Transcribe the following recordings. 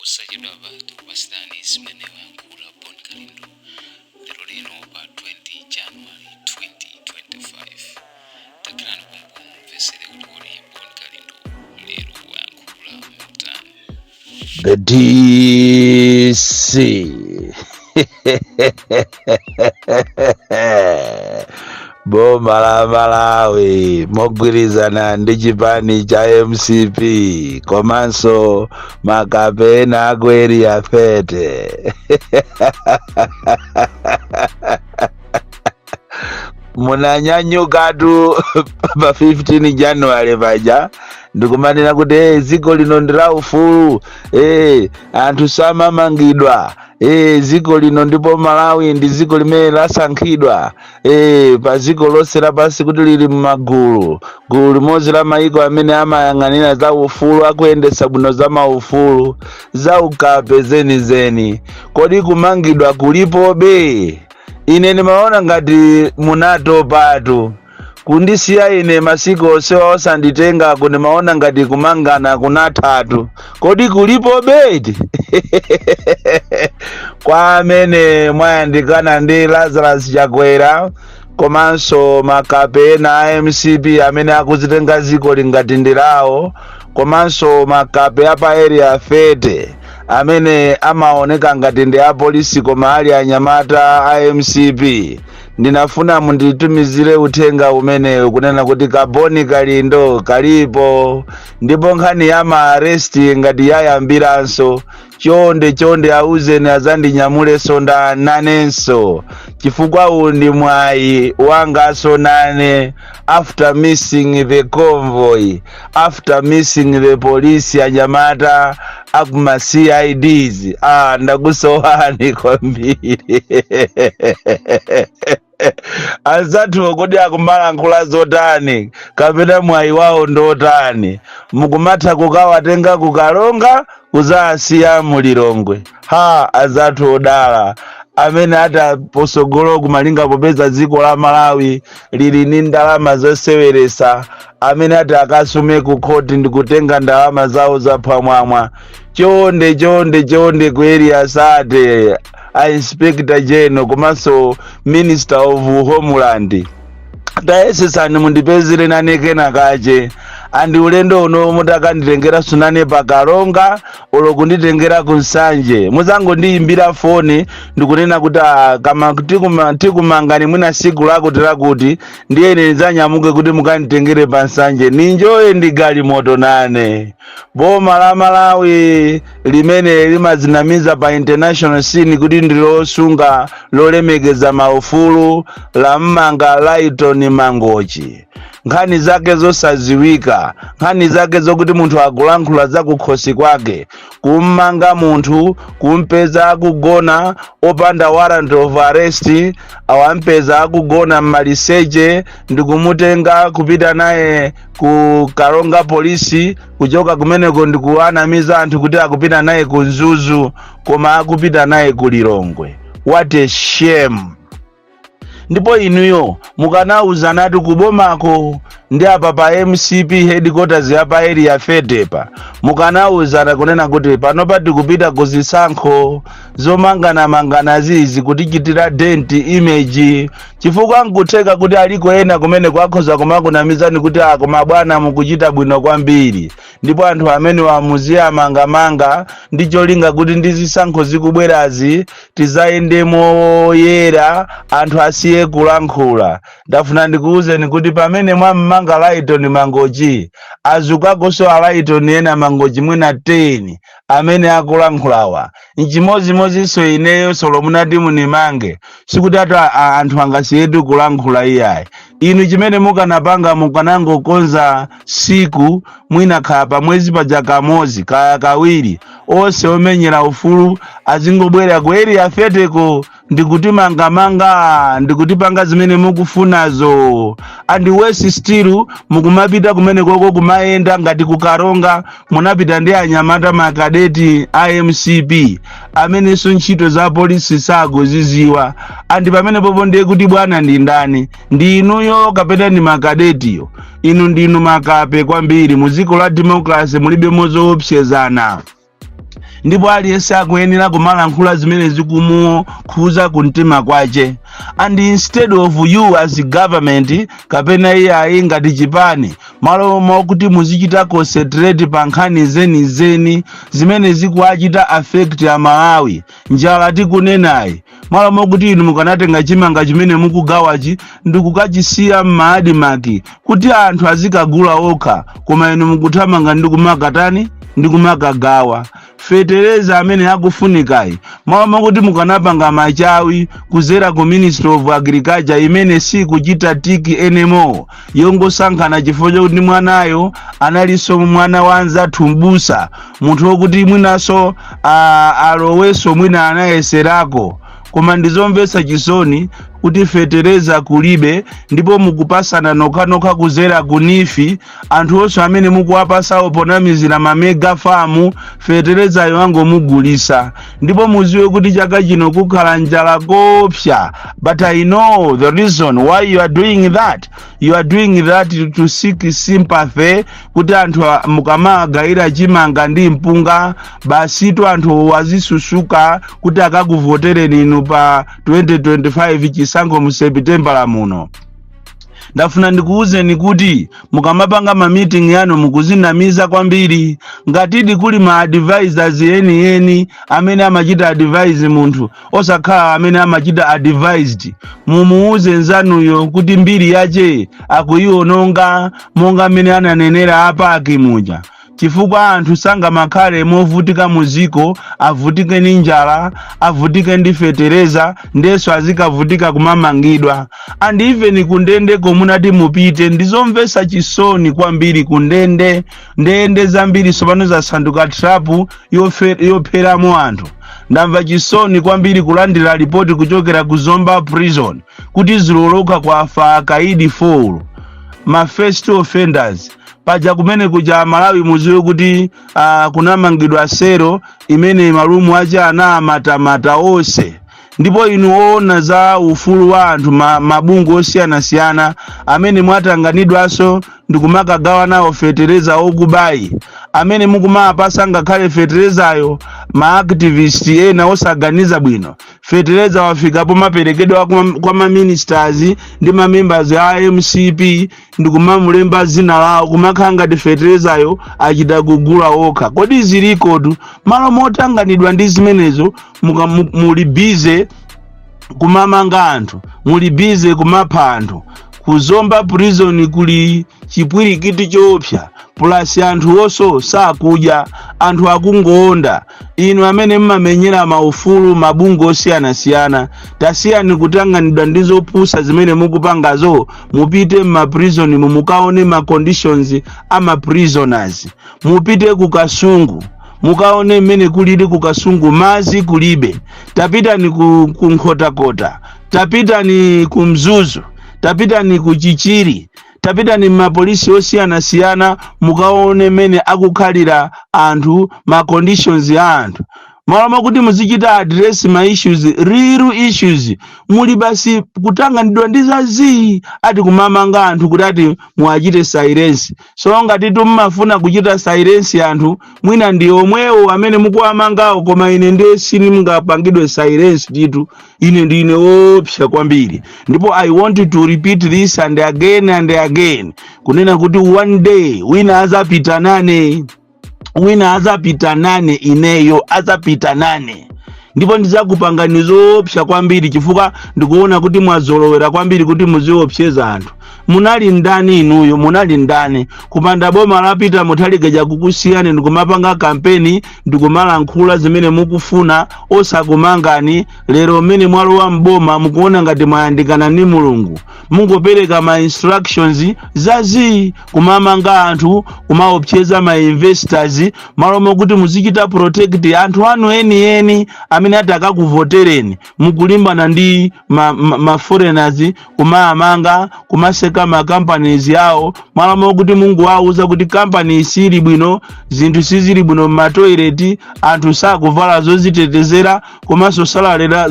posachedwa patu pasitani simene wayankhula Bon Kalindo lero lino pa 20 January 2025 takirani kumbuno mvesere kuti Bon Kalindo lero wayankhula mtani. The DC Boma la Malawi mogwirizana ndi chipani cha MCP komanso makapena akweri afete munanyanyukatu pa 15 January paja ndikumanena kuti ziko lino ndila ufulu anthu samamangidwa ziko lino ndipo Malawi ndi ziko limene lasankhidwa pa ziko lonse lapansi kuti lili m'magulu limodzi la maiko amene amayang'anira za ufulu akuyendesa bwino za maufulu za ukape zenizeni. Kodi kumangidwa kulipobe? Ine ndimaona ngati munatopatu kundisiya ine masiku onse osanditenga kuti maona ngati kumangana kunathatu. Kodi kulipo beti? Kwa amene mwayandikana ndi Lazarus Chakwera komanso makapena a MCP amene akuzitenga ziko lingati ndilawo komanso makape apa area fete amene amaoneka ngati ndi apolisi koma ali anyamata a MCP. Ndinafuna munditumizire uthenga umene kunena kuti Bon Kalindo kalipo ndipo nkhani ya maaresti ngati yayambiranso chonde auzeni azandinyamule nanenso chifukwa undi mwayi wangaso nane after missing the convoy, after missing the police anyamata akuma CIDs. Ndakusowani kwambiri azatu kodi akumalankhula zotani kapena mwayi wawo ndotani mukumatha kukawatenga kukalonga kuzasiya mulilongwe. Azatu odala amene ataposogolo kumalinga popeza ziko la Malawi lili ni ndalama zoseweresa amene akasume ku khoti ndikutenga ndalama zawo zapamwamwa. Chonde ku area sate a Inspector General komanso Minister of Homeland tayesesani mundipezere nane kena kache andi ulendo uno mutakanditengera sunane pakalonga olo kunditengera kunsanje muzango ndiyimbira foni ndikunena kuti kama tikumangani mwina siku lako tirakuti ndiye nizanyamuke kuti mukanditengere pansanje ninjoye ndi galimoto nane. Boma la Malawi limene limazinamiza pa international scene kuti ndilosunga lolemekeza maufulu la mmanga Layton Mangochi. Nkhani zake zosaziwika, nkhani zake zokuti munthu akulankhula za kukhosi kwake, kummanga munthu, kumpeza akugona opanda warrant of arrest, awampeza akugona mmaliseche ndikumutenga kupita naye ku Kalonga polisi, kuchoka kumeneko ndikuanamiza anthu kuti akupita naye ku Zuzu koma akupita naye ku Lilongwe. What a shame! Ndipo inuyo mukanauzanatu kubomako ndi apa pa MCP headquarters ya pa area fetepa mukanauzana kunena kuti panopa tikupita kuzisankho zomangana zizi kutichitira dent image chifukwa nkutheka kuti aliko ena kumene kwakhoza kumakunamizani kuti koma bwana mukuchita bwino kwambiri ndipo anthu amene wamuziya manga ndi cholinga kuti ndizisankho zikubwerazi tizayendemo yera anthu asiye kulankhula. Ndafuna ndikuuzeni kuti pamene mwamanga Layton Mangochi azukakoso Layton ena Mangochi mwina 10 amene akulankhulawa nchimozimozinso ineyo Solomon munimange sikuti anthu angasiyetu kulankhula iyayi. Inu chimene mukanapanga mukanangokonza siku mwina khala pa mwezi paja kamozi kaya kawiri onse omenyera ufulu azingobwera ku area feteko ndikuti manga ndikutipanga zimene mukufunazo and wesi still mukumapita kumene koko kumayenda ngati kukalonga munapita ndi anyamata makadeti IMCP amene so ntchito za polisi sakuziziwa and pamene popo ndiye kuti bwana ndi ndani ndi inuyo kapena ndi makadetiyo. Inu ndinu makape kwambiri muziko la democracy mulibe mozoopsezana. ndipo aliyense akuyenera kumalankhula zimene zikumukhuza kumtima kwace. And instead of you as a government kapena iyayi ngati chipani malo mokuti muzichita concentrate pa nkhani zenizeni zimene zikuachita affect Amalawi, njala tikunenayi, malo mokuti inu mukanatenga chimanga chimene mukugawachi ndikukachisiya m'maadimaki kuti anthu azikagula okha, koma inu mukuthamanga ndikumakatani ndikumakagawa. Fetereza amene akufunikayi malo mokuti mukanapanga machawi kuzera ku Ministry of Agriculture imene si kuchita tiki anymore, yongosankhana chifukwa chokuti mwanayo analinso mwana wa anzathu mbusa, munthu wokuti mwinaso aloweso mwina anayeserako. Koma ndizomvetsa chisoni kuti fetereza kulibe, ndipo mukupasana nokha kuzera kunifi anthu onse amene mukuwapasawo ponamizira mamega famu fetereza yo mugulisa. Ndipo muziwe kuti chaka chino kukhala njala kopsa, but I know the reason why you are doing that. You are doing that to seek sympathy, kuti anthu mukamagayira chimanga ndi mpunga basi anthu wazisusuka kuti akakuvotereni inu pa 2025 chisankho mu September muno. Ndafuna ndikuuzeni kuti mukamapanga ma meeting yanu mukuzinamiza kwambiri, ngatidi kuli ma advisors yeni amene amachita advise munthu osakhala amene amachita advised. Mumuuze nzanuyo kuti mbiri yache akuyiononga monga amene ananenera apa akimuja. Chifukwa anthu sanga makhale movutika muziko, avutike ndi njala, avutike ndi fetereza, ndeso azikavutika kumamangidwa. And even kundende komunati mupite ndizomvetsa chisoni kwambiri kundende, ndende zambiri sopano zasanduka trapu yopheramo anthu. Ndamva chisoni kwambiri kulandira ripoti kuchokera ku Zomba prison kuti ziloloka kwafa akaidi 4 ma first offenders. Paja kumene kuja Malawi muziwe kuti kunamangidwa sero imene malumu aja anamatamata onse. Ndipo inu ona za ufulu wa anthu mabungu osiyana amene mwatanganidwaso ndikumakagawa nawo fetereza okubayi, amene mukumapasa ngakhale feterezayo ma activist ena osaganiza bwino. Fetereza wafikapo maperekedwa kwa ma ministers ndi ma members a MCP ndikumamulemba zina lawo kumakhala ngati feterezayo achita kugula okha. Kodi zilikotu malo motanganidwa ndi zimenezo muli busy kumamanga anthu, muli busy kumapha anthu. Ku Zomba prison kuli chipwirikiti choopsa, plus anthu oso sakudya, anthu akungoonda. Inu amene mmamenyera maufulu mabungu osiyana tasiyani kutanganidwa ndizopusa zimene mukupangazo, mupite mma prison mukaone ma conditions ama prisoners. Mupite ku Kasungu mukaone mmene kulili ku Kasungu, mazi kulibe. Tapita ni ku Nkhotakota, tapita ni ku Mzuzu, tapita ni ku Chichiri, tapita ni mapolisi osiyana mukaone mmene akukhalira anthu, ma conditions ya anthu. Malama kuti muzichita address ma issues, real issues, muli basi kutanganidwa ndizazi ati kumamanga anthu kuti ati muachite silence. So ngati tumafuna kuchita silence anthu mwina ndi omwewo amene mukuwamangawo, koma ine ndiye sinimungapangidwe silence ditu, ine ndine opsa kwambiri. Ndipo I want to repeat this and again kunena kuti one day wina azapita nane, wina azapita nane, ineyo azapita nane. Ndipo ndizakupanganizo opsa kwambiri chifukwa ndikuona kuti mwazolowera kwambiri kuti muziopseza anthu. Munali ndani inuyo, munali ndani? Kupanda boma lapita mutaligeja kukusiyani ndikumapanga kampeni ndikumalankhula zimene mukufuna osakumangani. Lero mmene mwalowa mboma mukuona ngati mwayandikana ni Mulungu, mungopereka ma instructions zazi kumamanga anthu, kumaopseza ma investors, malomo kuti muzichita protect anthu anu eni amene atakakuvotereni. Mukulimbana ndi ma foreigners kumamanga, kumaseka ma companies yawo, malomo kuti Mungu wauza kuti company sili bwino, zinthu sizili bwino ma toilet, anthu sakuvala zozitetezera, komanso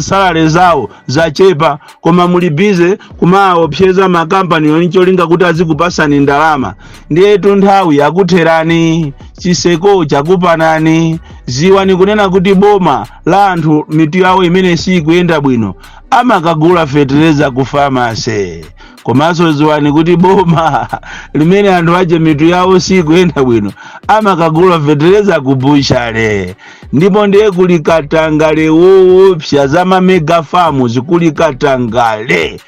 salary zawo zachepa, koma muli busy kumaopseza ma company yonicholinga kuti azikupasani ndalama. Ndiye nthawi yakutherani. chiseko chakupanani. Ziwani kunena kuti boma la anthu mitu yawo imene sikuyenda bwino amakagula fetereza ku famasi. Komanso ziwani kuti boma limene anthu aje mitu yawo sikuyenda bwino amakagula fetereza ku bushale. Ndipo ndiye kuli katangale woopsa za mega farms kuli katangale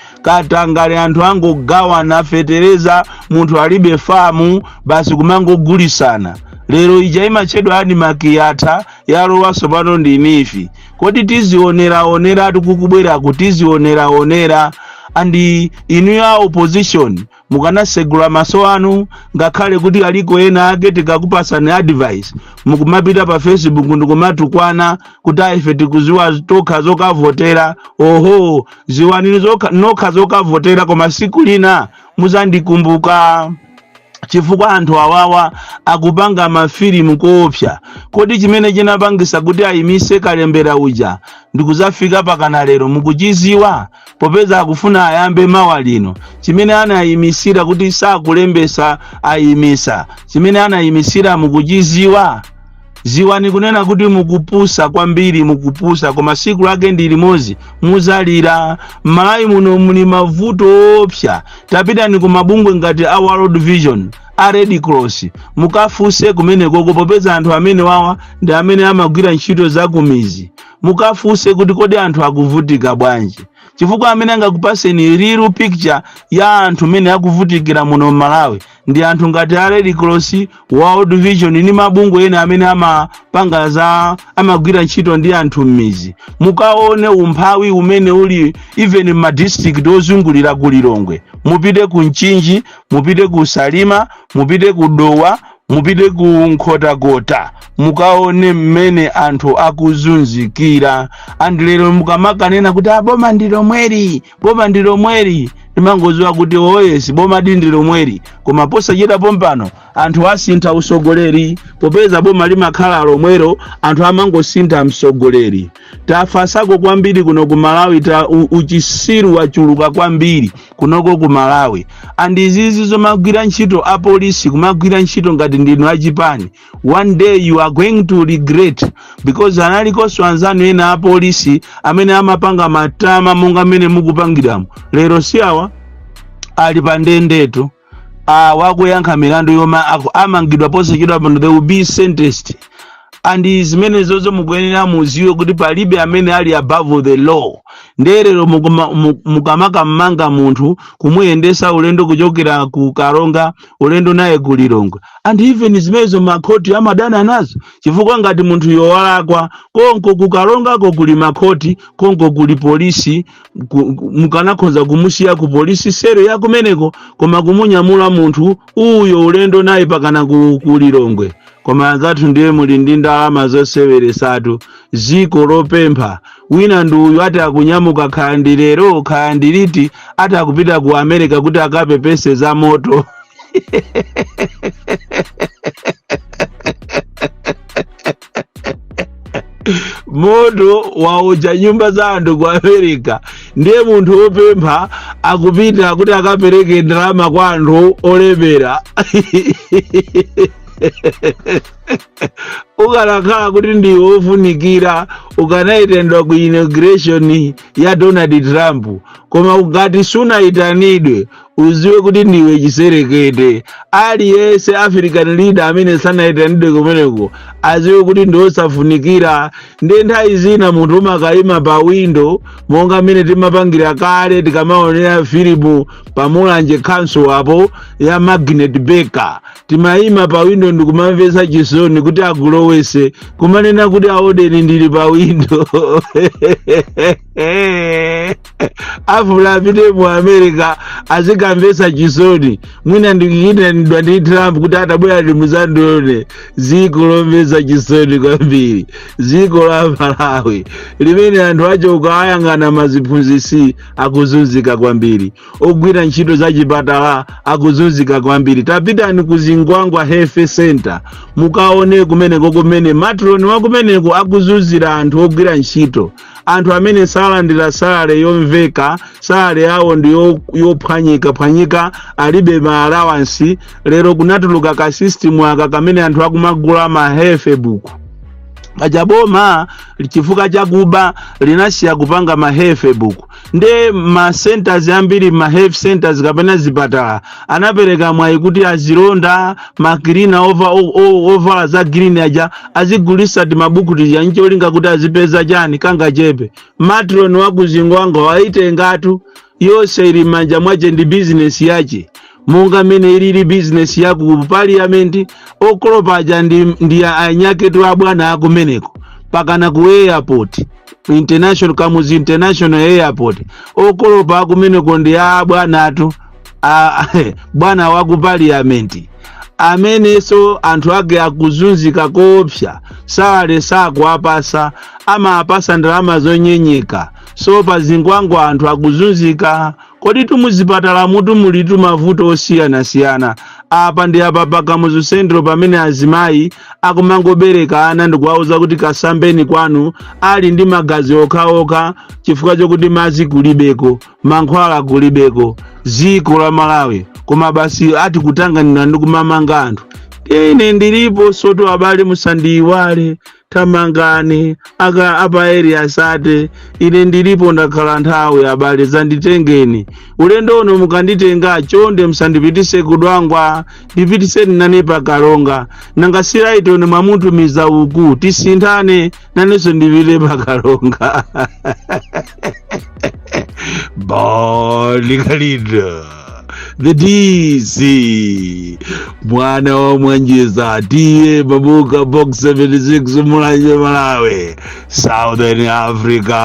anthu angogawana fetereza, munthu alibe famu basi kumangogulisana. Lero ija imachedwa ani makiyata yalowaso pano ndi nifi. Kodi tizionera tikukubwera kutizionera andi inu ya opposition mukanasegula maso anu ngakhale kuti aliko ena ake tikakupasani advice mukumapita pa Facebook ndikumatukwana kuti ife tikuziwa tokha zokavotera. Oho, ziwani nokha zokavotera koma siku lina muzandikumbuka. Chifukwa anthu awawa akupanga mafilimu koopsa. Kodi chimene chinapangisa kuti ayimise kalembera uja ndikuzafika pakana lero mukuchiziwa? Popeza akufuna ayambe mawa lino. Chimene anayimisira kuti sakulembesa ayimisa, chimene anayimisira mukuchiziwa? Ziwani kunena kuti mukupusa kwambiri, mukupusa koma siku lake ndi limodzi muzalira. Malawi muno muli mavuto opsa. Tapitani ku mabungwe ngati a World Vision, a Red Cross, mukafuse kumene koko popeza anthu amene wawa ndi amene amagwira ntchito za kumizi. Mukafuse kuti kodi anthu akuvutika bwanji. Chifukwa amene angakupaseni real picture ya anthu mene akuvutikira muno Malawi ndi anthu ngati a Red Cross, World Vision ni mabungwe ena amene amapanga za amagwira ntchito ndi anthu m'mizi. Mukaone umphawi umene uli even ma district ozungulira ku Lilongwe. Mupite ku Nchinji, mupite ku Salima, mupite ku Dowa, mupite ku Nkhotakota, mukaone mmene anthu akuzunzikira. Andi lero mukamakanena kuti boma ndilo mweri timangoziwa kuti oyesi boma ndilo mweri. Koma posachita pompano anthu asintha usogoleri. Popeza boma limakhala lomwero anthu amangosintha msogoleri. Tafasako kwambiri kuno ku Malawi, uchisiru wachuluka kwambiri kunoko ku Malawi. Andi izizi zomagwira ntchito a polisi kumagwira ntchito ngati ndinu achipani. One day you are going to regret, because analikoso anzanu ena a polisi amene amapanga matama monga mene mukupangiramo. Lero siawa ali pandendetu wakuyankha milandu yoma amangidwa posachedwa pano, they will be sentenced. And zimene zozo mukuyenera muziwe kuti palibe amene ali above the law. Nderero mukamaka mmanga munthu kumuyendesa ulendo kuchokera ku Karonga ulendo naye ku Lilongwe. And even zimenezo makoti amadana nazo. Chifukwa ngati munthu yowalakwa konko ku Karonga ko kuli makoti, konko kuli polisi, mukanakhoza kumusiya ku polisi sero ya kumeneko koma kumunyamula munthu uyo ulendo naye pakana ku Lilongwe. Koma zathu ndiye muli ndi ndalama zoseweresatu, ziko lopempha. Wina ndi uyu ati akunyamuka khandi lero khandi liti ati akupita ku America kuti akape pese za moto. Moto waoja nyumba za anthu ku America. Ndiye munthu wopempha akupita kuti akapereke ndalama kwa anthu olemera. Ukanakhala kuti ndiwe ofunikira ukanaitendwa ku inauguration ya Donald Trump, koma ukati sunayitanidwe uziwe kuti ndiwe chiserekete. Aliyense African leader amene sanayitanidwe kumeneko aziwe kuti ndiosafunikira. Ndi nthawi zina munthu umakayima pa window monga mmene timapangira kale tikamaonera filimu pamulanje council apo ya Magnet Baker. Timayima pa window ndikumamvesa chisoni kuti akulowese kumanena kuti aodeni ndili pa window. Afula apite mu America azikamvesa chisoni. Mwina ndikiyitanidwa ndi Trump kuti atabwera limuzandione. Ziko lomvesa chisoni kwambiri. Ziko la Malawi limene anthu acho ukayang'ana maziphunzisi akuzunzika kwambiri. Ogwira ntchito za chipatala akuzunzika kwambiri. Tapitani ku Zingwangwa Health Center mukaone kumeneko kumene matron wakumeneko akuzunzira anthu ogwira ntchito. anthu amene salandira salale yomveka, salale yawo ndi yophwanyika alibe ma allowance. Lero kunatuluka ka system aka kamene anthu akumagula ma health book. Kajaboma chifukwa chakuba linasiya kupanga ma health book. Nde ma centers ambiri, ma health centers kapena zipatala anapereka mwayi kuti azilonda makirina over za green aja azigulisa ti mabuku tija ncholinga kuti azipeza chani kanga chepe. Matron wakuzingwanga waitengatu yose ili manja mwache ndi business yache. Monga mene ilili business yaku ku parliament okolopaja ndi anyaketu abwana akumeneko pakana ku airport international Kamuzu International Airport okolopa akumeneko ndi abwana atu bwana wa ku parliament amene so anthu ake akuzunzika koopsa sale sakuapasa amapasa ndalama zonyenyeka. So pa zingwango anthu akuzunzika. Kodi tumuzipatala mutu mulitu mavuto osiyana apa ndi apa pa Kamuzu Central pamene azimayi akumangobereka ana ndikuwauza kuti kasambeni kwanu ali ndi magazi okhaokha chifukwa chokuti madzi kulibeko, mankhwala kulibeko, dziko la Malawi koma basi ati kutanganira ndi kumamanga anthu. Ine ndilipo soto abale musandiyiwale tamangani apa area sate. Ine ndilipo ndakhala nthawi abale zanditengeni. Ulendo uno mukanditenga chonde musandipitise kudwangwa, ndipitiseni nane pa Kalonga. Nanga siraito ni mwamutumiza uku tisinthane naneso ndipite pa Kalonga. Likalida the DC mwana wa Mwanjeza tiye Babuka box 76 Mulanje Malawi Southern Africa.